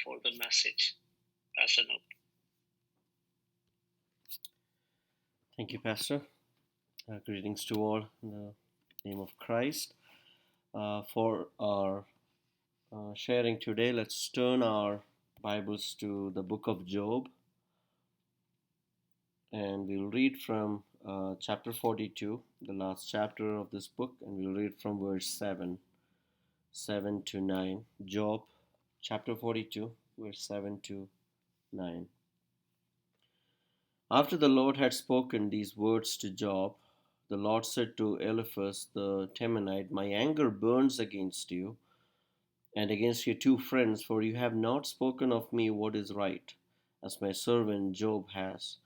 for the message. Pastor Noor. Thank you, Pastor. Greetings to all in the name of Christ. For our sharing today, let's turn our Bibles to the book of Job, and we'll read from chapter 42, the last chapter of this book, and we'll read from verse 7 to 9. Job chapter 42, verse 7 to 9. After the Lord had spoken these words to Job, the Lord said to Eliphaz the Temanite, My anger burns against you and against your two friends, for you have not spoken of me what is right, as my servant Job has.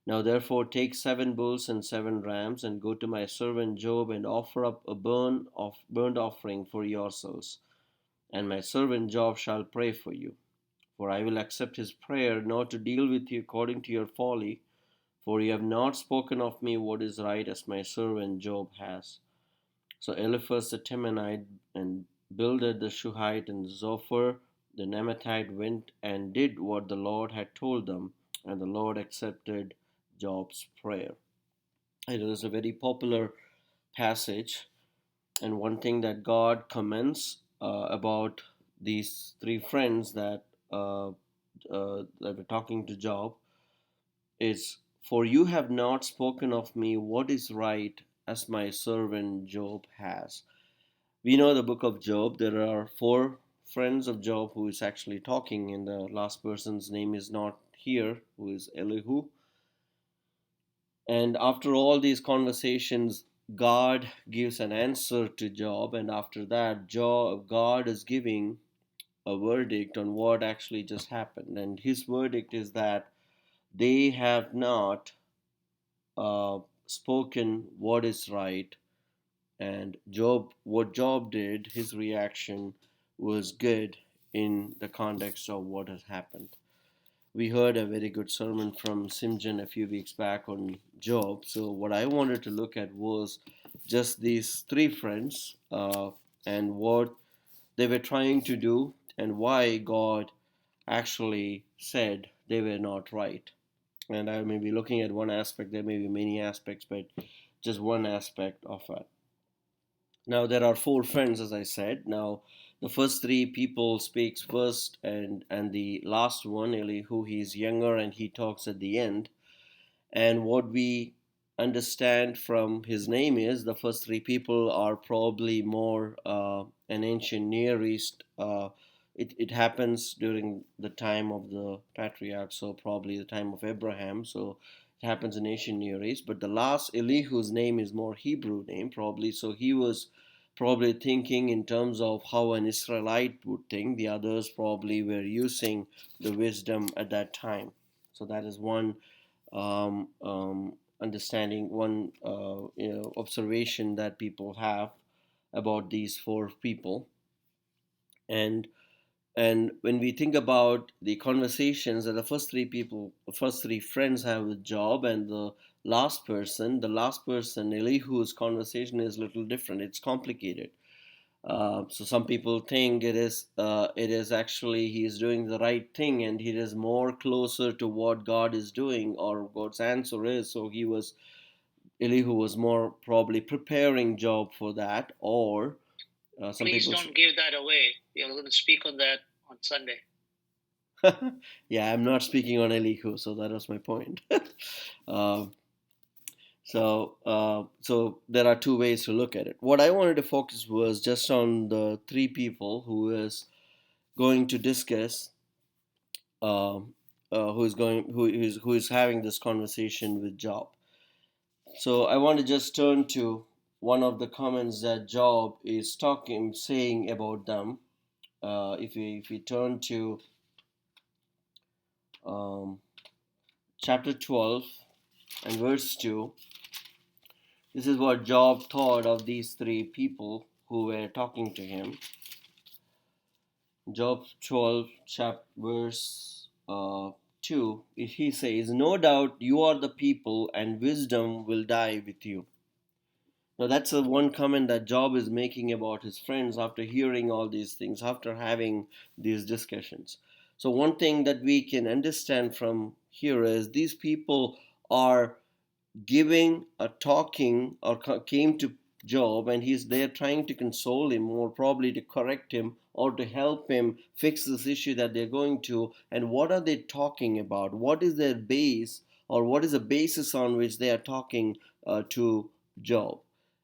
Now therefore take 7 bulls and 7 rams, and go to my servant Job, and offer up a burnt offering for yourselves, and my servant Job shall pray for you. For I will accept his prayer, not to deal with you according to your folly, for you have not spoken of me what is right, as my servant Job has. So Eliphaz the Temanite and Bildad the Shuhite and Zophar the Naamathite went and did what the Lord had told them, and the Lord accepted Job's prayer. It is a very popular passage, and one thing that God commends about these 3 friends that were talking to Job is, For you have not spoken of me what is right, as my servant Job has. We know the book of Job. There are 4 friends of Job who is actually talking, and the last person's name is not here, who is Elihu. And after all these conversations, God gives an answer to Job, and after that, God is giving a verdict on what actually just happened. And his verdict is that they have not spoken what is right. And what Job did, his reaction was good in the context of what has happened. We heard a very good sermon from Simjan a few weeks back on Job. So what I wanted to look at was just these 3 friends and what they were trying to do, and why God actually said they were not right. And I may be looking at one aspect. There may be many aspects, but just one aspect of it. Now there are 4 friends, as I said. Now the first 3 people speaks first, and the last one, Elihu, he's younger and he talks at the end. And what we understand from his name is the first 3 people are probably more an ancient Near East. It happens during the time of the patriarchs, so probably the time of Abraham. So it happens in ancient Near East. But the last Elihu's name is more Hebrew name, probably. So he was probably thinking in terms of how an Israelite would think. The others probably were using the wisdom at that time. So that is one understanding, one observation that people have about these 4 people. And when we think about the conversations that the first 3 friends have with Job, and the last person, Elihu's conversation is a little different. It's complicated. So some people think it is actually he is doing the right thing, and he is more closer to what God is doing, or God's answer is. So Elihu was more probably preparing Job for that, or some Please people. don't give that away. We are going to speak on that on Sunday. Yeah, I'm not speaking on Elihu, so that was my point. uh, so there are 2 ways to look at it. What I wanted to focus was just on the 3 people who is going to discuss, who is having this conversation with Job. So I want to just turn to one of the comments that Job is saying about them. If we turn to um, chapter 12 and verse 2, this is what Job thought of these 3 people who were talking to him. Job 12, verse 2, he says, No doubt you are the people, and wisdom will die with you. Now that's the one comment that Job is making about his friends after hearing all these things, after having these discussions. So one thing that we can understand from here is these people are giving a talking or came to Job, and he's there trying to console him, or probably to correct him or to help him fix this issue that they're going to. And what are they talking about? What is their base, or what is the basis on which they are talking to Job?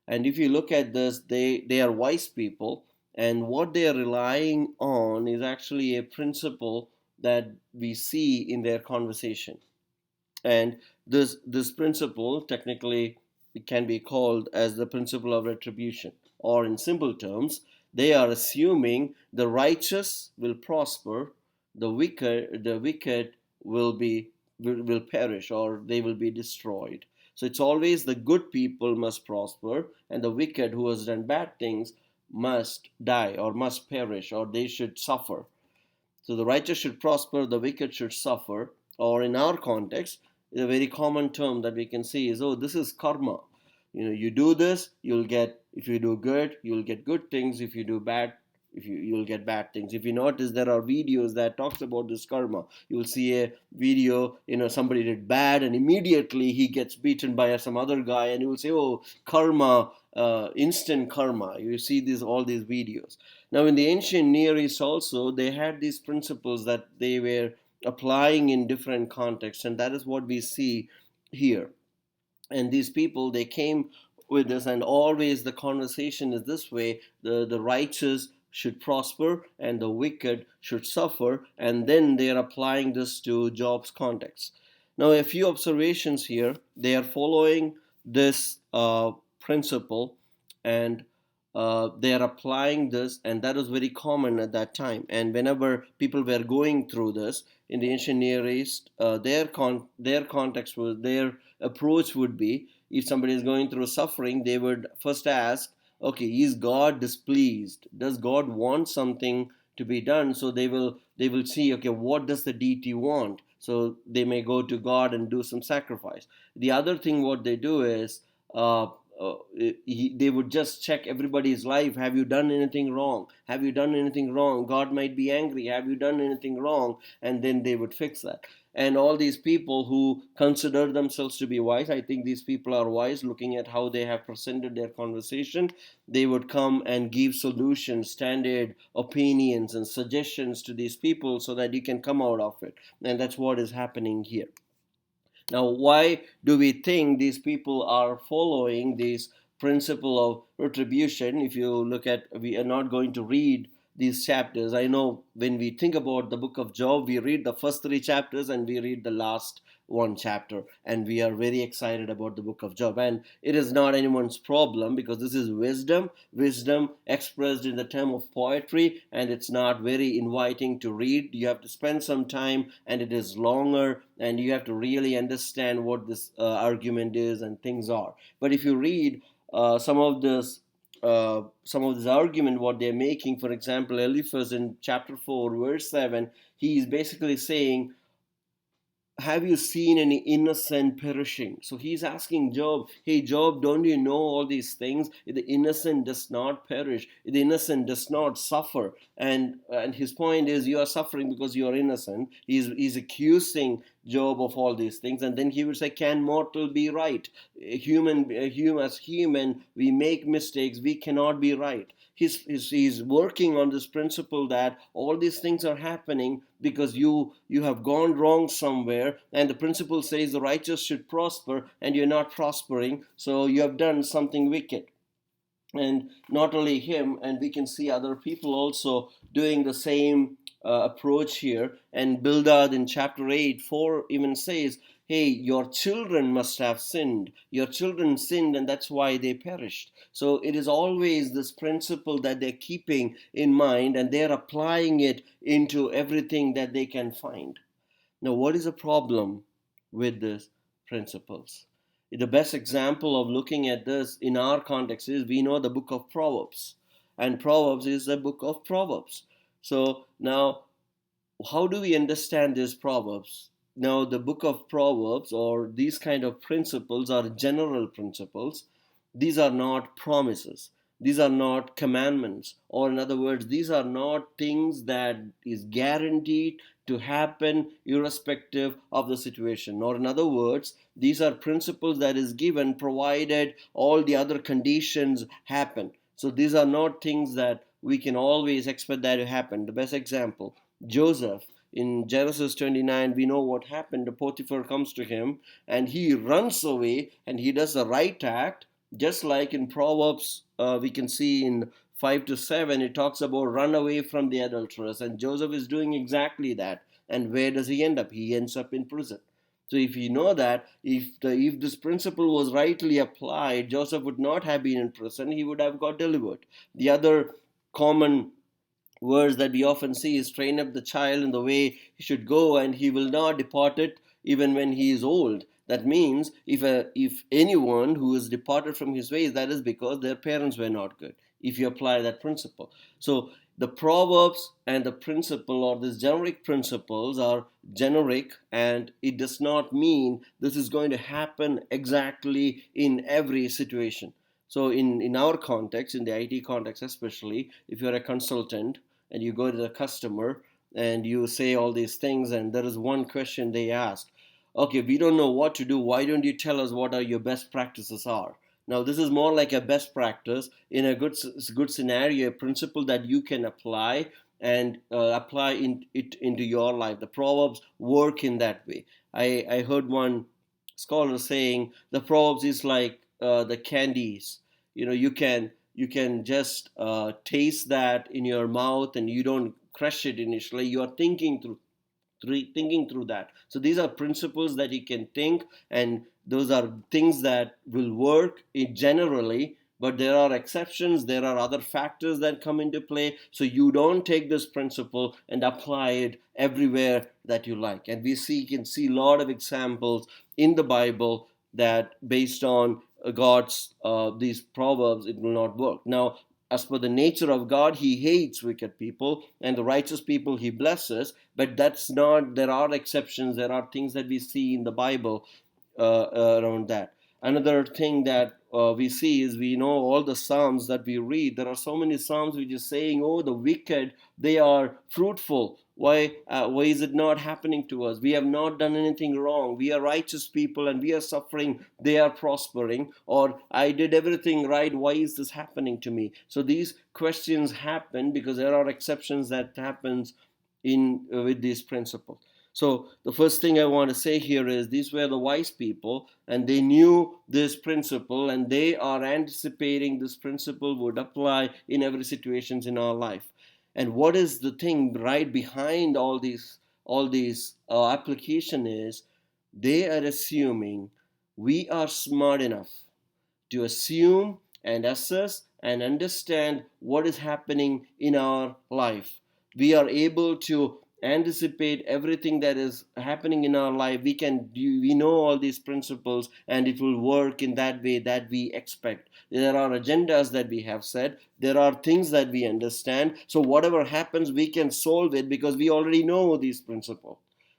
And if you look at this, they are wise people, and what they are relying on is actually a principle that we see in their conversation. And this principle technically it can be called as the principle of retribution, or in simple terms, they are assuming the righteous will prosper, the wicked will perish, or they will be destroyed. So it's always the good people must prosper, and the wicked who has done bad things must die or must perish, or they should suffer. So the righteous should prosper, the wicked should suffer. Or in our context, a very common term that we can see is, oh, this is karma. You do this, you'll get, if you do good, you'll get good things. If you do bad, you'll get bad things. If you notice, there are videos that talks about this karma. You'll see a video, somebody did bad and immediately he gets beaten by some other guy, and you will say, oh, karma, instant karma. You see all these videos. Now, in the ancient Near East also, they had these principles that they were applying in different contexts, and that is what we see here. And these people, they came with this, and always the conversation is this way: the righteous should prosper and the wicked should suffer, and then they are applying this to Job's context. Now, a few observations here. They are following this principle, and they are applying this, and that was very common at that time. And whenever people were going through this in the ancient Near East, their context was, their approach would be, if somebody is going through suffering, they would first ask, okay, is God displeased? Does God want something to be done? So they will see, okay, what does the deity want? So they may go to God and do some sacrifice. The other thing what they do is, uh, they would just check everybody's life. Have you done anything wrong? Have you done anything wrong? God might be angry. Have you done anything wrong? And then they would fix that. And all these people who consider themselves to be wise, I think these people are wise, looking at how they have presented their conversation. They would come and give solutions, standard opinions and suggestions to these people, so that you can come out of it. And that's what is happening here. Now, why do we think these people are following this principle of retribution? If you look at, we are not going to read these chapters. I know when we think about the book of Job, we read the first 3 chapters and we read the last one chapter, and we are very excited about the book of Job. And it is not anyone's problem, because this is wisdom expressed in the term of poetry, and it's not very inviting to read. You have to spend some time, and it is longer, and you have to really understand what this argument is and things are. But if you read some of this argument what they're making, for example, Eliphaz in chapter 4 verse 7, he is basically saying, have you seen any innocent perishing? So he's asking Job, hey Job, don't you know all these things? The innocent does not perish, the innocent does not suffer. And his point is, you are suffering because you are innocent. He's accusing Job of all these things. And then he would say, can mortal be right? As human, we make mistakes, we cannot be right. He's working on this principle that all these things are happening because you have gone wrong somewhere, and the principle says the righteous should prosper, and you're not prospering, so you have done something wicked. And not only him, and we can see other people also doing the same approach here. And Bildad in chapter 8 4 even says, hey, your children must have sinned. Your children sinned, and that's why they perished. So it is always this principle that they're keeping in mind, and they're applying it into everything that they can find. Now, what is the problem with these principles? The best example of looking at this in our context is, we know the book of Proverbs, and Proverbs is the book of Proverbs. So now, how do we understand these Proverbs? Now, the book of Proverbs, or these kind of principles, are general principles. These are not promises. These are not commandments, or in other words, these are not things that is guaranteed to happen irrespective of the situation. Or in other words, these are principles that is given provided all the other conditions happen. So these are not things that we can always expect that to happen. The best example, Joseph. In Genesis 29, we know what happened. The Potiphar comes to him and he runs away and he does the right act, just like in Proverbs, we can see in 5 to 7, it talks about run away from the adulteress. And Joseph is doing exactly that. And where does he end up? He ends up in prison. So if you know that, if this principle was rightly applied, Joseph would not have been in prison. He would have got delivered. The other common words that we often see is train up the child in the way he should go and he will not depart it even when he is old. That means if anyone who is departed from his ways, that is because their parents were not good, if you apply that principle. So the proverbs and the principle, or these generic principles, are generic, and it does not mean this is going to happen exactly in every situation. So in our context, in the IT context especially, if you're a consultant and you go to the customer and you say all these things, and there is one question they ask, okay, we don't know what to do, why don't you tell us what are your best practices are? Now this is more like a best practice in a good scenario, a principle that you can apply and apply it into your life. The proverbs work in that way. I heard one scholar saying the proverbs is like the candies. You can just taste that in your mouth, and you don't crush it initially. You are thinking through that. So these are principles that you can think, and those are things that will work generally. But there are exceptions, there are other factors that come into play. So you don't take this principle and apply it everywhere that you like. And can see a lot of examples in the Bible that based on God's these proverbs, it will not work. Now, as per the nature of God, he hates wicked people, and the righteous people he blesses. But that's not, there are exceptions, there are things that we see in the Bible around that. Another thing that we see is, we know all the Psalms that we read. There are so many Psalms which is saying, oh, the wicked, they are fruitful. Why is it not happening to us? We have not done anything wrong. We are righteous people and we are suffering. They are prospering. Or I did everything right. Why is this happening to me? So these questions happen because there are exceptions that happens in with these principles. So the first thing I want to say here is, these were the wise people and they knew this principle, and they are anticipating this principle would apply in every situations in our life. And what is the thing right behind all these application is, they are assuming we are smart enough to assume and assess and understand what is happening in our life. We are able to anticipate everything that is happening in our life. We know all these principles, and it will work in that way that we expect. There are agendas that we have set, there are things that we understand, so whatever happens we can solve it because we already know these principles.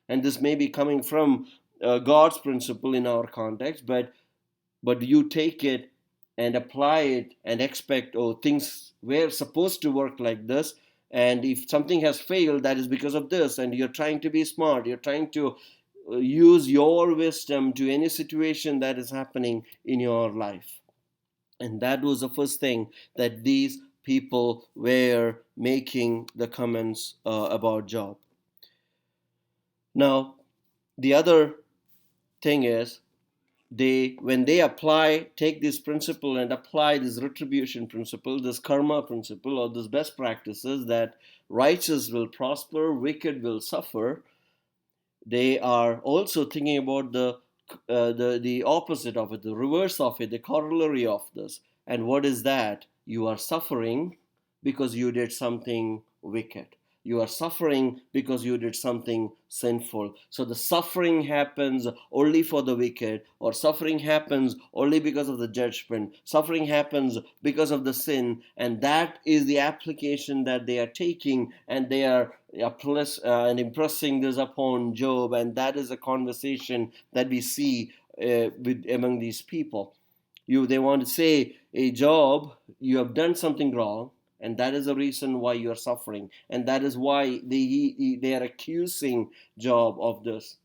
And this may be coming from God's principle in our context, but you take it and apply it and expect, oh, things were supposed to work like this, and if something has failed, that is because of this. And you're trying to be smart, you're trying to use your wisdom to any situation that is happening in your life. And that was the first thing that these people were making the comments about Job. Now, the other thing is, when they take this principle and apply this retribution principle, this karma principle, or this best practices that righteous will prosper, wicked will suffer, they are also thinking about the opposite of it, the reverse of it, the corollary of this. And what is that? You are suffering because you did something wicked. You are suffering because you did something sinful. So the suffering happens only for the wicked, or suffering happens only because of the judgment. Suffering happens because of the sin, and that is the application that they are taking, and they are and impressing this upon Job, and that is a conversation that we see among these people. They want to say, a Job, you have done something wrong, and that is the reason why you are suffering, and that is why they are accusing Job of this.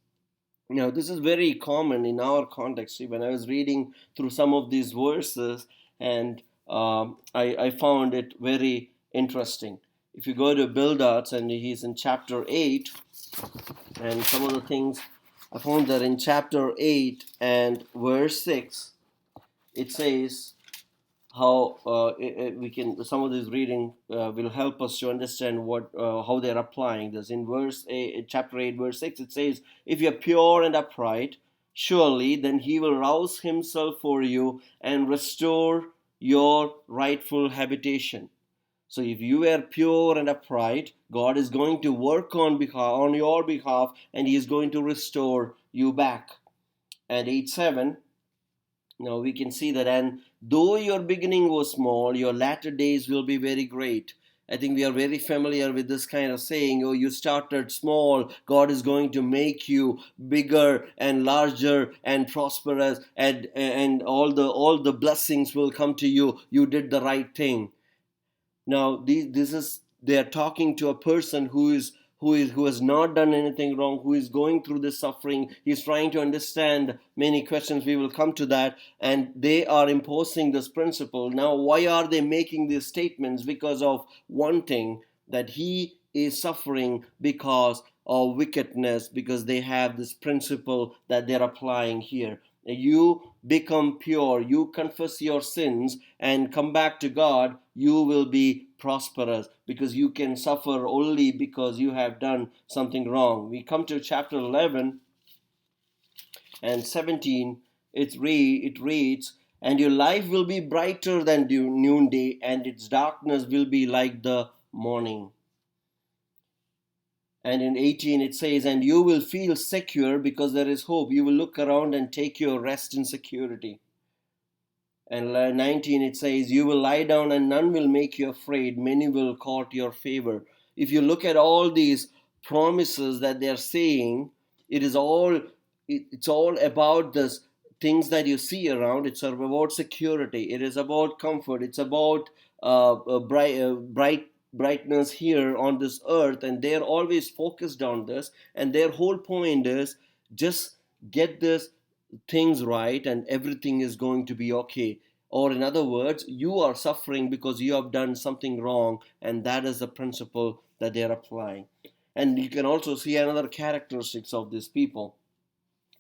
Now, this is very common in our context. When I was reading through some of these verses, and I found it very interesting. If you go to Bildad, and he's in chapter 8, and some of the things I found that in chapter 8 and verse 6, it says how we can, some of this reading will help us to understand what how they're applying this. In verse 8, chapter 8 verse 6, it says, if you're pure and upright, surely then he will rouse himself for you and restore your rightful habitation. So if you are pure and upright, God is going to work on your behalf, and he is going to restore you back. And 8:7, now we can see that, and though your beginning was small, your latter days will be very great. I think we are very familiar with this kind of saying, oh, you started small, God is going to make you bigger and larger and prosperous, and all the blessings will come to you. You did the right thing. Now, this is, they are talking to a person who has not done anything wrong, who is going through this suffering. He's trying to understand many questions. We will come to that, and they are imposing this principle. Now, why are they making these statements? Because of one thing, that he is suffering because of wickedness, because they have this principle that they're applying here. You become pure, you confess your sins and come back to God, you will be prosperous, because you can suffer only because you have done something wrong. We come to chapter 11 and 17. It reads, and your life will be brighter than noonday, and its darkness will be like the morning. And in 18 it says, and you will feel secure because there is hope. You will look around and take your rest in security. And 19 it says, you will lie down and none will make you afraid. Many will court your favor. If you look at all these promises that they are saying, it's all about this things that you see around. It's about security. It is about comfort. It's about brightness here on this earth, and they're always focused on this, and their whole point is just get this things right and everything is going to be okay. Or in other words, you are suffering because you have done something wrong, and that is the principle that they are applying. And you can also see another characteristics of these people.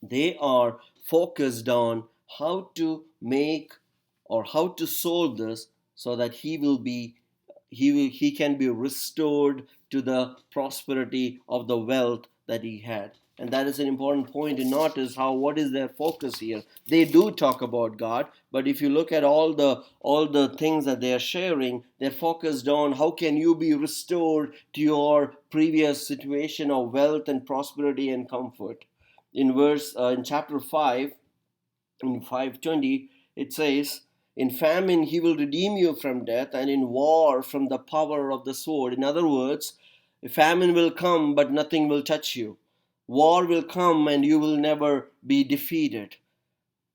They are focused on how to make or how to solve this so that he can be restored to the prosperity of the wealth that he had. And that is an important point to notice. What is their focus here? They do talk about God, but if you look at all the things that they are sharing, they're focused on how can you be restored to your previous situation of wealth and prosperity and comfort. In chapter 5, in 5:20, it says, in famine he will redeem you from death, and in war from the power of the sword. In other words, famine will come, but nothing will touch you. War will come, and you will never be defeated.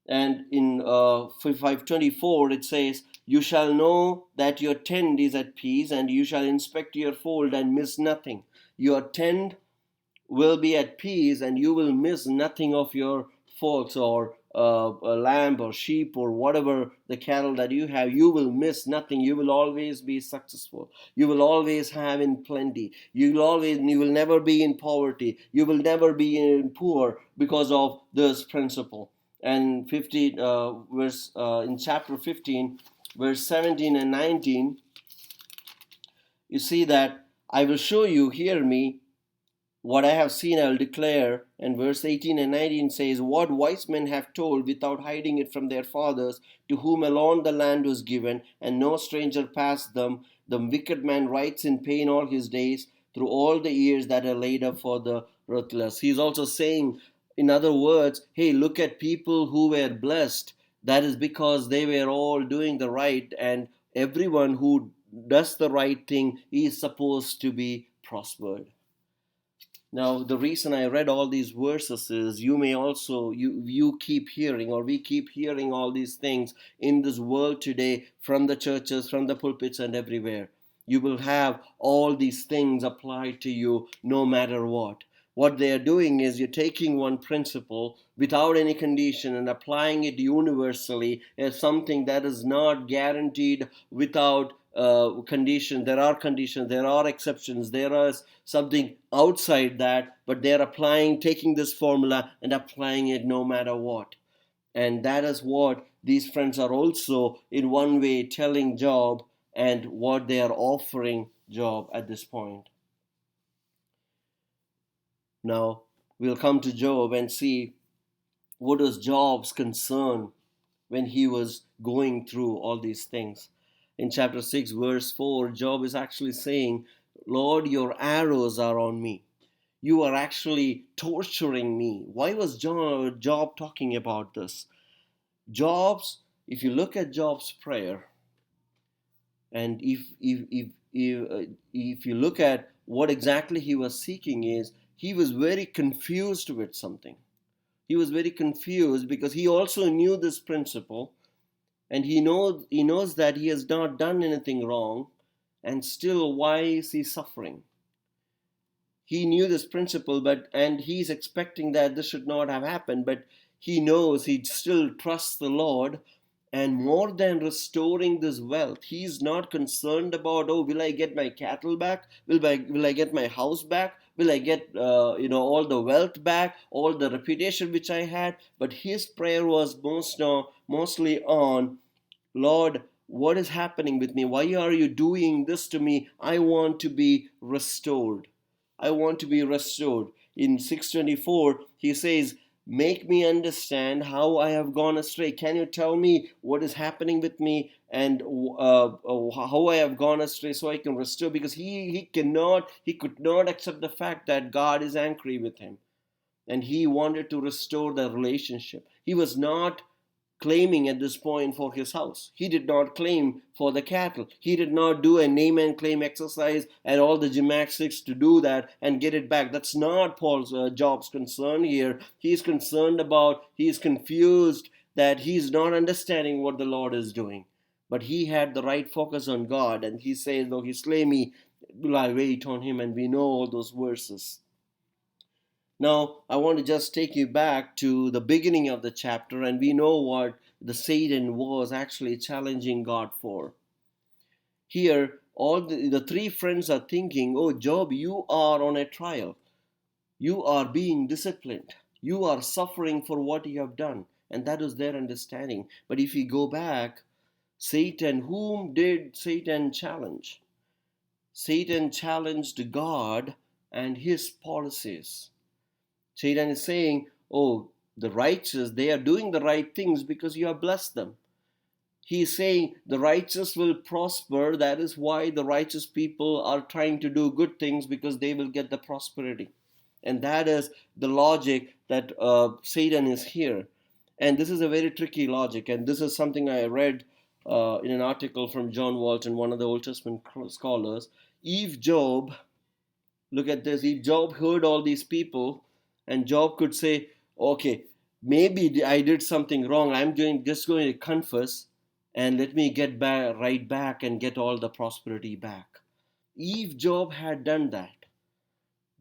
And in 5:24, it says, you shall know that your tent is at peace, and you shall inspect your fold and miss nothing. Your tent will be at peace, and you will miss nothing of your folks, or a lamb or sheep or whatever the cattle that you have. You will miss nothing. You will always be successful. You will always have in plenty. You will never be in poverty. You will never be in poor because of this principle. And in chapter 15, verse 17 and 19, you see that, I will show you, hear me, what I have seen I will declare. And verse 18 and 19 says, what wise men have told without hiding it from their fathers, to whom alone the land was given, and no stranger passed them. The wicked man writes in pain all his days, through all the years that are laid up for the ruthless. He's also saying, in other words, hey, look at people who were blessed. That is because they were all doing the right, and everyone who does the right thing is supposed to be prospered. Now, the reason I read all these verses is you may also, you keep hearing, or we keep hearing all these things in this world today from the churches, from the pulpits, and everywhere. You will have all these things applied to you no matter what. What they are doing is you're taking one principle without any condition and applying it universally as something that is not guaranteed without condition. There are conditions, there are exceptions, there is something outside that, but they're applying, taking this formula and applying it no matter what. And that is what these friends are also in one way telling Job, and what they are offering Job at this point. Now we'll come to Job and see what was Job's concern when he was going through all these things. In chapter 6, verse 4, Job is actually saying, Lord, your arrows are on me. You are actually torturing me. Why was Job talking about this? If you look at Job's prayer, and if you look at what exactly he was seeking, is he was very confused with something. He was very confused because he also knew this principle, and he knows that he has not done anything wrong, and still why is he suffering? He knew this principle, and he's expecting that this should not have happened, but he knows he still trusts the Lord. And more than restoring this wealth, he's not concerned about, oh, will I get my cattle back? Will I get my house back? Will I get all the wealth back, all the reputation which I had? But his prayer was mostly on, Lord, what is happening with me? Why are you doing this to me? I want to be restored. I want to be restored. In 624, he says, make me understand how I have gone astray. Can you tell me what is happening with me, and how I have gone astray, so I can restore? Because he could not accept the fact that God is angry with him, and he wanted to restore the relationship. He was not claiming at this point for his house. He did not claim for the cattle. He did not do a name and claim exercise and all the gymnastics to do that and get it back. That's not Job's concern here. He's concerned about, he's confused, that he's not understanding what the Lord is doing. But he had the right focus on God, and he says, though he slay me, will I wait on him? And we know all those verses. Now, I want to just take you back to the beginning of the chapter, and we know what the Satan was actually challenging God for. Here, all the three friends are thinking, oh, Job, you are on a trial. You are being disciplined. You are suffering for what you have done. And that is their understanding. But if you go back, whom did Satan challenge? Satan challenged God and his policies. Satan is saying, oh, the righteous, they are doing the right things because you have blessed them. He is saying the righteous will prosper. That is why the righteous people are trying to do good things, because they will get the prosperity. And that is the logic that Satan is here. And this is a very tricky logic. And this is something I read in an article from John Walton, one of the Old Testament scholars. If Job, look at this, if Job heard all these people, and Job could say, okay, maybe I did something wrong. I'm just going to confess, and let me get right back and get all the prosperity back. If Job had done that,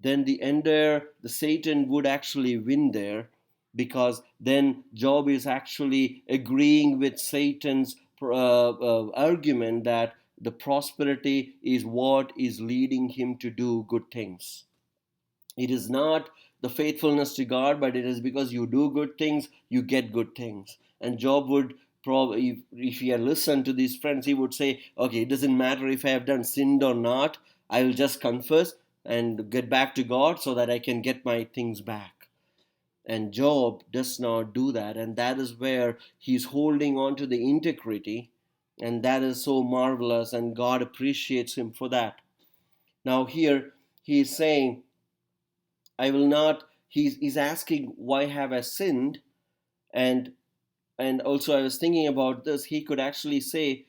then the Satan would actually win there, because then Job is actually agreeing with Satan's argument that the prosperity is what is leading him to do good things. It is not the faithfulness to God, but it is because you do good things, you get good things. And Job would probably, if he had listened to these friends, he would say, okay, it doesn't matter if I have done sinned or not. I will just confess and get back to God so that I can get my things back. And Job does not do that. And that is where he's holding on to the integrity. And that is so marvelous. And God appreciates him for that. Now here he is saying, I will not, he's asking, why have I sinned? And also I was thinking about this, he could actually say,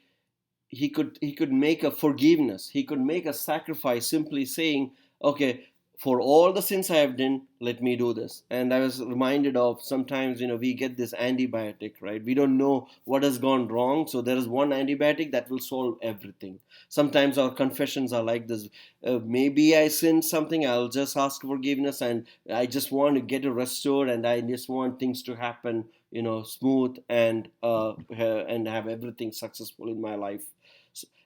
he could make a forgiveness, he could make a sacrifice, simply saying, okay, for all the sins I have done, let me do this. And I was reminded of sometimes, we get this antibiotic, right? We don't know what has gone wrong. So there is one antibiotic that will solve everything. Sometimes our confessions are like this. Maybe I sinned something, I'll just ask forgiveness, and I just want to get it restored, and I just want things to happen, smooth, and have everything successful in my life.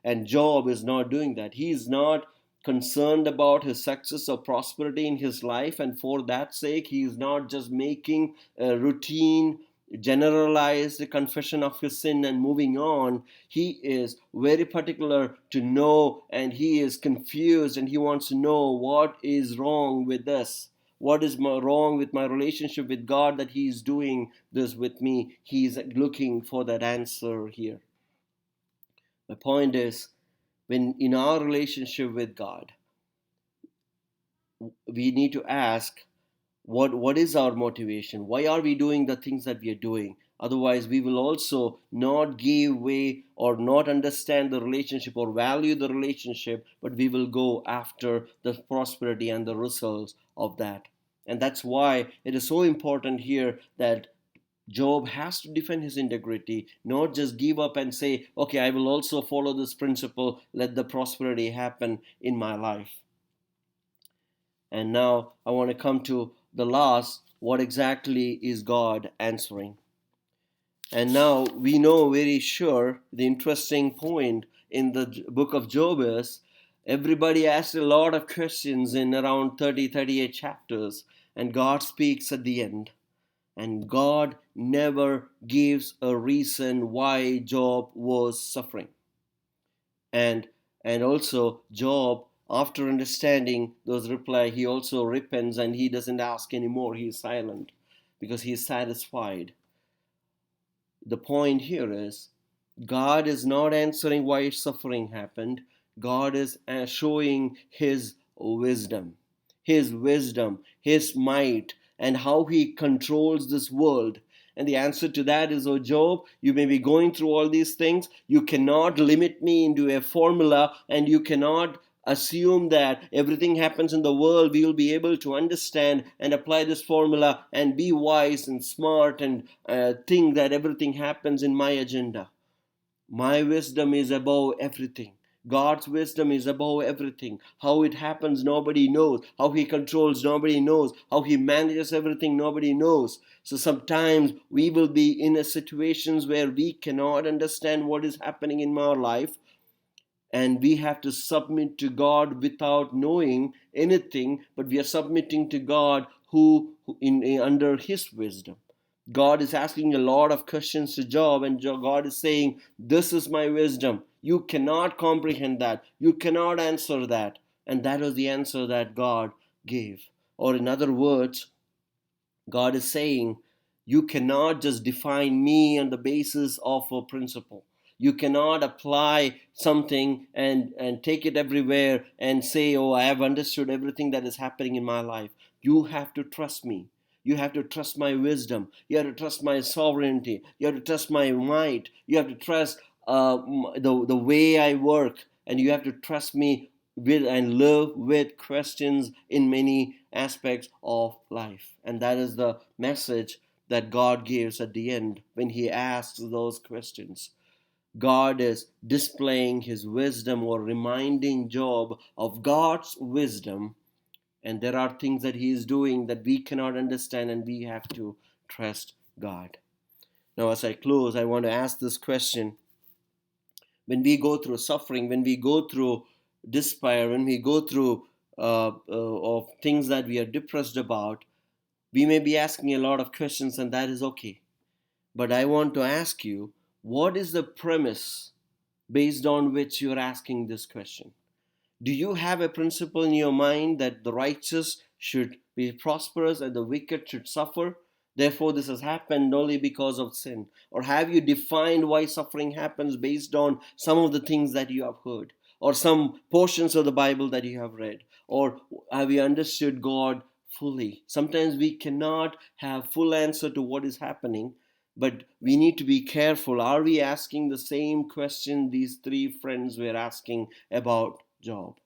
And Job is not doing that. He is not concerned about his success or prosperity in his life, and for that sake he is not just making a routine generalized confession of his sin and moving on. He is very particular to know, and he is confused, and he wants to know what is wrong with this, what is wrong with my relationship with God, that he is doing this with me. He is looking for that answer here. My point is, when in our relationship with God, we need to ask, what is our motivation? Why are we doing the things that we are doing? Otherwise, we will also not give way or not understand the relationship or value the relationship, but we will go after the prosperity and the results of that. And that's why it is so important here that Job has to defend his integrity, not just give up and say, okay, I will also follow this principle, let the prosperity happen in my life. And now I want to come to the last, what exactly is God answering? And now we know very sure the interesting point in the book of Job is, everybody asked a lot of questions in around 38 chapters, and God speaks at the end. And God never gives a reason why Job was suffering. And also Job, after understanding those reply, he also repents, and he doesn't ask anymore. He is silent because he is satisfied. The point here is, God is not answering why suffering happened. God is showing his wisdom, his might, and how he controls this world. And the answer to that is, oh Job, you may be going through all these things. You cannot limit me into a formula, and you cannot assume that everything happens in the world we will be able to understand and apply this formula and be wise and smart and think that everything happens in my agenda. My wisdom is above everything. God's wisdom is above everything. How it happens, nobody knows. How he controls, nobody knows. How he manages everything, nobody knows. So sometimes we will be in a situations where we cannot understand what is happening in our life, and we have to submit to God without knowing anything, but we are submitting to God who under his wisdom. God is asking a lot of questions to Job, and God is saying, this is my wisdom. You cannot comprehend that. You cannot answer that. And that was the answer that God gave. Or in other words, God is saying, you cannot just define me on the basis of a principle. You cannot apply something and take it everywhere and say, oh, I have understood everything that is happening in my life. You have to trust me. You have to trust my wisdom. You have to trust my sovereignty. You have to trust my might. You have to trust the way I work. And you have to trust me with and live with questions in many aspects of life. And that is the message that God gives at the end when he asks those questions. God is displaying his wisdom or reminding Job of God's wisdom. And there are things that he is doing that we cannot understand, and we have to trust God. Now, as I close, I want to ask this question. When we go through suffering, when we go through despair, when we go through of things that we are depressed about, we may be asking a lot of questions, and that is okay. But I want to ask you, what is the premise based on which you're asking this question? Do you have a principle in your mind that the righteous should be prosperous and the wicked should suffer? Therefore, this has happened only because of sin. Or have you defined why suffering happens based on some of the things that you have heard, or some portions of the Bible that you have read? Or have you understood God fully? Sometimes we cannot have full answer to what is happening, but we need to be careful. Are we asking the same question these three friends were asking about Job?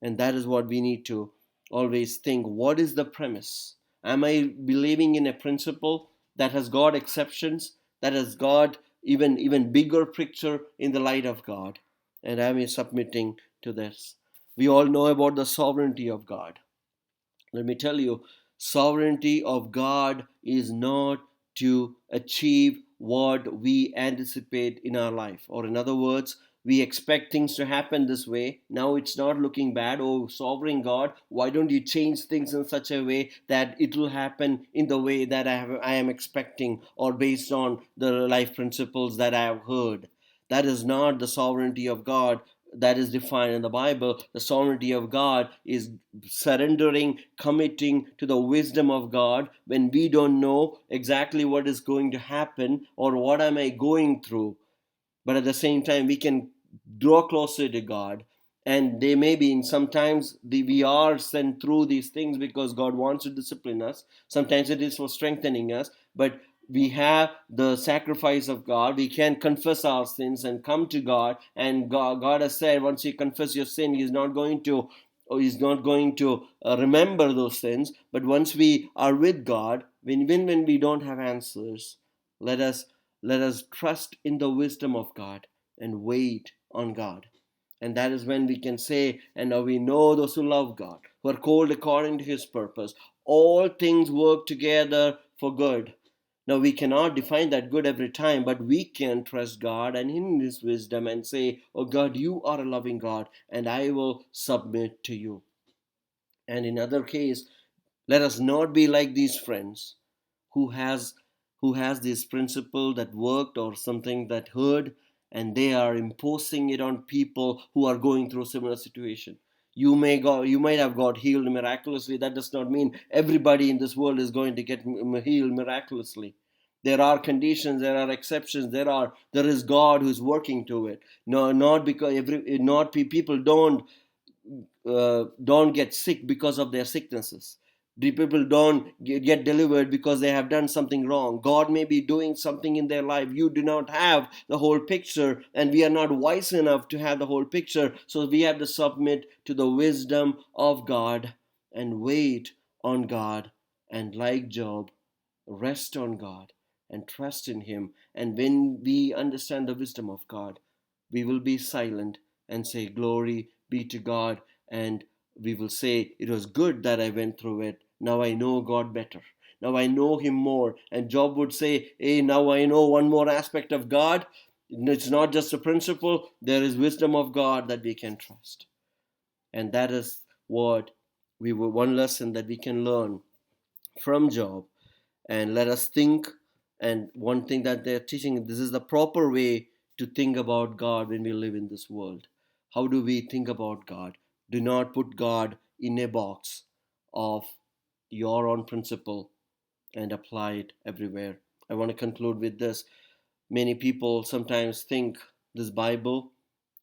And that is what we need to always think, what is the premise? Am I believing in a principle that has got exceptions, that has got even bigger picture in the light of God? And am I submitting to this? We all know about the sovereignty of God. Let me tell you, sovereignty of God is not to achieve what we anticipate in our life. Or, in other words, we expect things to happen this way. Now it's not looking bad. Oh, sovereign God, why don't you change things in such a way that it will happen in the way that I am expecting, or based on the life principles that I have heard? That is not the sovereignty of God that is defined in the Bible. The sovereignty of God is surrendering, committing to the wisdom of God when we don't know exactly what is going to happen or what am I going through. But at the same time, we can draw closer to God. And they may be, in sometimes we are sent through these things because God wants to discipline us. Sometimes it is for strengthening us. But we have the sacrifice of God. We can confess our sins and come to God. And God has said, once you confess your sin, He's not going to remember those sins. But once we are with God, when we don't have answers, let us trust in the wisdom of God and wait on God. And that is when we can say, and now we know those who love God, who are called according to His purpose, all things work together for good. Now we cannot define that good every time, but we can trust God and in His wisdom and say, oh God, you are a loving God, and I will submit to you. And in other case, let us not be like these friends who has this principle that worked or something that heard, and they are imposing it on people who are going through a similar situation. You might have got healed miraculously. That does not mean everybody in this world is going to get healed miraculously. There are conditions, there are exceptions, there is God who's working to it. No, not because people don't get sick because of their sicknesses. The people don't get delivered because they have done something wrong. God may be doing something in their life. You do not have the whole picture, and we are not wise enough to have the whole picture. So we have to submit to the wisdom of God and wait on God. And like Job, rest on God and trust in Him. And when we understand the wisdom of God, we will be silent and say, glory be to God. And we will say, it was good that I went through it. Now I know God better. Now I know Him more. And Job would say, hey, now I know one more aspect of God. It's not just a principle, there is wisdom of God that we can trust. And that is what one lesson that we can learn from Job. And let us think. And one thing that they're teaching, this is the proper way to think about God when we live in this world. How do we think about God? Do not put God in a box of your own principle and apply it everywhere. I want to conclude with this. Many people sometimes think this Bible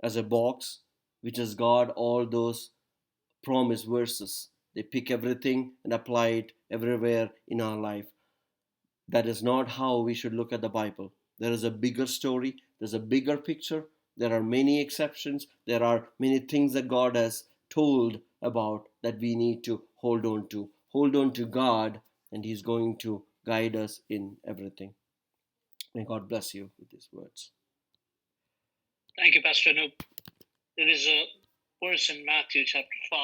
as a box which has got all those promise verses. They pick everything and apply it everywhere in our life. That is not how we should look at the Bible. There is a bigger story, there's a bigger picture, there are many exceptions, there are many things that God has told about that we need to hold on to. Hold on to God, and He's going to guide us in everything. May God bless you with these words. Thank you, Pastor Anup. There is a verse in Matthew chapter 5